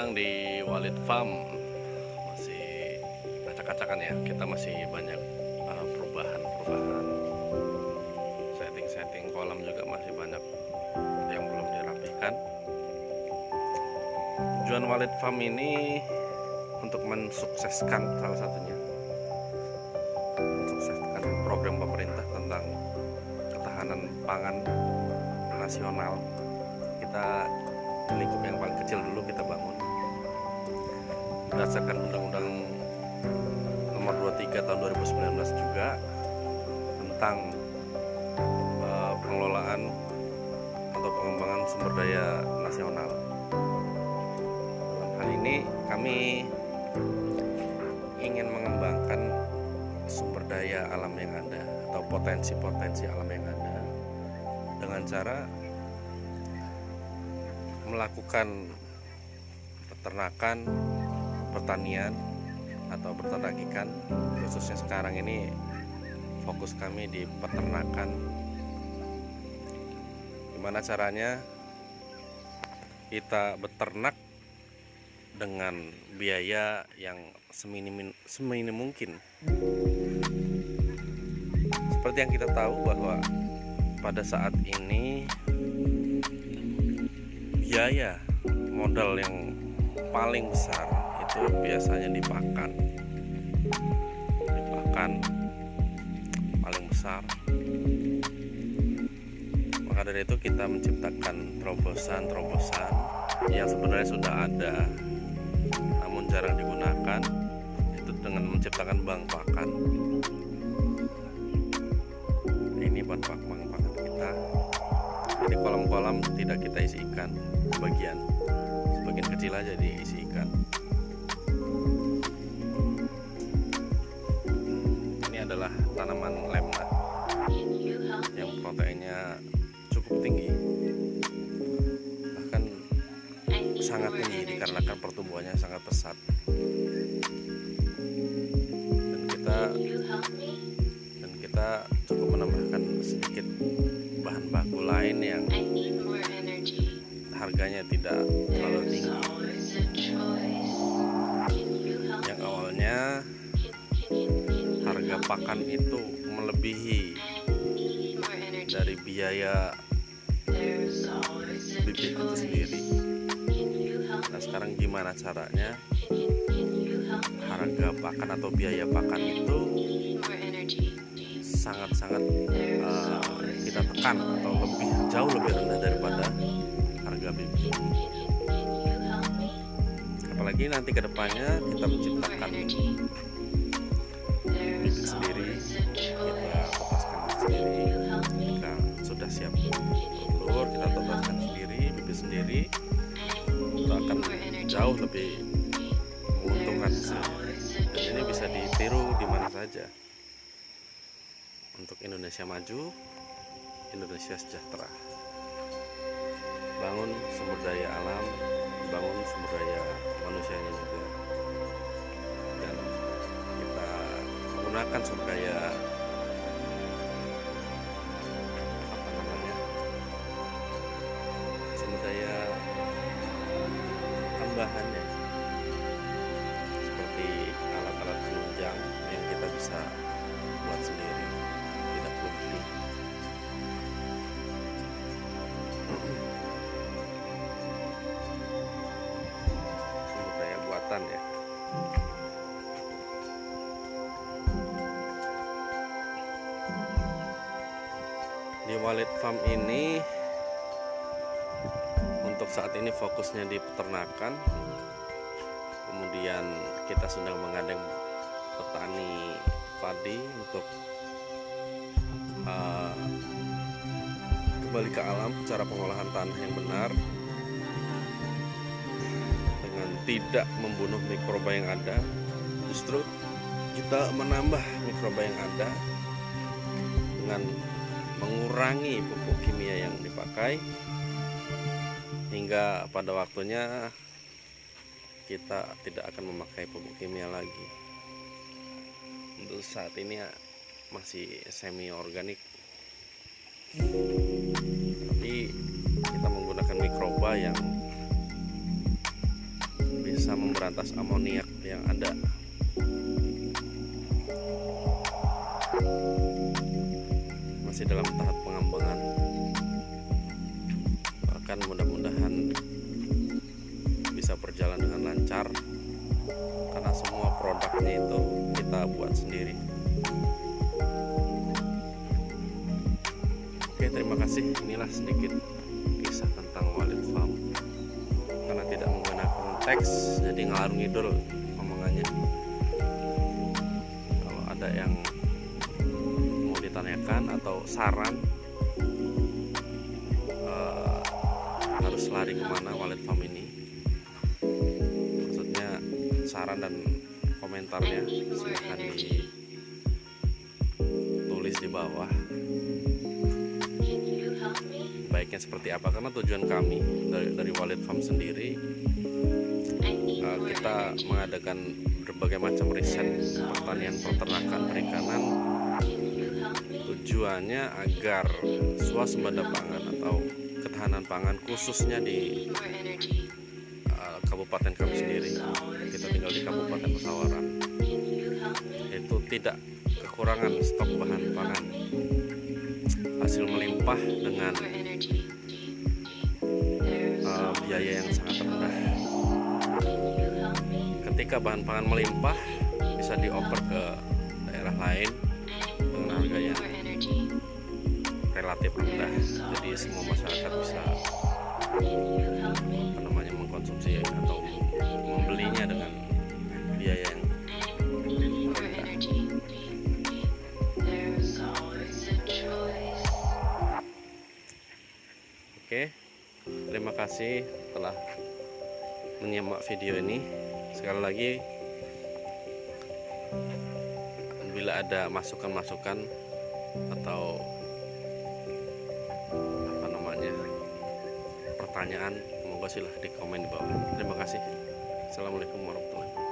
datang di Walid Farm. Masih acak-acakan ya, kita masih banyak perubahan-perubahan. Setting kolam juga masih banyak yang belum dirapikan. Tujuan Walid Farm ini untuk mensukseskan salah satunya, mensukseskan program pemerintah tentang ketahanan pangan nasional. Kita lingkup yang paling kecil dulu kita bangun berdasarkan Undang-Undang Nomor 23 Tahun 2019 juga tentang pengelolaan atau pengembangan sumber daya nasional. Dalam hal ini kami ingin mengembangkan sumber daya alam yang ada atau potensi-potensi alam yang ada dengan cara melakukan peternakan, pertanian atau peternak ikan. Khususnya sekarang ini fokus kami di peternakan. Gimana caranya kita beternak dengan biaya yang seminim mungkin. Seperti yang kita tahu bahwa pada saat ini biaya modal yang paling besar itu biasanya di pakan paling besar. Maka dari itu kita menciptakan terobosan yang sebenarnya sudah ada namun jarang digunakan, itu dengan menciptakan bank pakan. Ini bank pakan kita. Jadi kolam-kolam tidak kita isi ikan, sebagian kecil aja diisi ikan. Ini adalah tanaman lemna yang proteinnya cukup tinggi, bahkan sangat tinggi dikarenakan pertumbuhannya sangat pesat. Dan kita cukup menambahkan sedikit bahan baku lain yang harganya tidak terlalu tinggi. Yang awalnya harga pakan itu melebihi dari biaya bibit itu sendiri. Nah, sekarang gimana caranya harga pakan atau biaya pakan itu sangat-sangat kita tekan atau jauh lebih rendah daripada harga bibit. Apalagi nanti kedepannya kita menciptakan bibit sendiri, kita tetaskan sendiri, kita sudah siap telur, kita tetaskan sendiri, bibit sendiri, itu akan jauh lebih menguntungkan sih. Dan ini bisa ditiru di mana saja. Untuk Indonesia maju, Indonesia sejahtera. Bangun sumber daya alam, bangun sumber daya manusianya juga, dan kita menggunakan sumber daya sumber daya tambahannya seperti alat-alat penunjang yang kita bisa buat sendiri, tidak perlu beli. Sumber daya buatan ya. Di Walid Farm ini untuk saat ini fokusnya di peternakan. Kemudian kita sedang menggandeng petani padi untuk kembali ke alam, cara pengolahan tanah yang benar dengan tidak membunuh mikroba yang ada. Justru kita menambah mikroba yang ada dengan mengurangi pupuk kimia yang dipakai, hingga pada waktunya kita tidak akan memakai pupuk kimia lagi. Untuk saat ini masih semi organik, tapi kita menggunakan mikroba yang memberantas amoniak yang ada. Masih dalam tahap pengembangan, bahkan mudah-mudahan bisa berjalan dengan lancar karena semua produknya itu kita buat sendiri. Oke, terima kasih. Inilah sedikit kisah tentang Walid Farm. Karena tidak menggunakan teks, jadi ngalur ngidul omongannya. Kalau ada yang mau ditanyakan atau saran, harus lari kemana Walid Farm ini? Maksudnya saran dan komentarnya silahkan ditulis di bawah. Baiknya seperti apa, karena tujuan kami dari Walid Farm sendiri, kita mengadakan berbagai macam riset pertanian, peternakan, perikanan. Tujuannya agar swasembada pangan atau ketahanan pangan khususnya di kabupaten kami sendiri, kita tinggal di Kabupaten Pesawaran, itu tidak kekurangan stok bahan pangan, hasil melimpah dengan biaya yang sangat rendah. Ketika bahan pangan melimpah, bisa dioper ke daerah lain dengan harga yang relatif rendah, jadi semua masyarakat bisa mengkonsumsi atau membelinya dengan biaya yang rendah. Oke, terima kasih telah menyimak video ini. Sekali lagi, bila ada masukan-masukan atau pertanyaan, semoga silahkan di komen di bawah. Terima kasih. Assalamualaikum warahmatullahi wabarakatuh.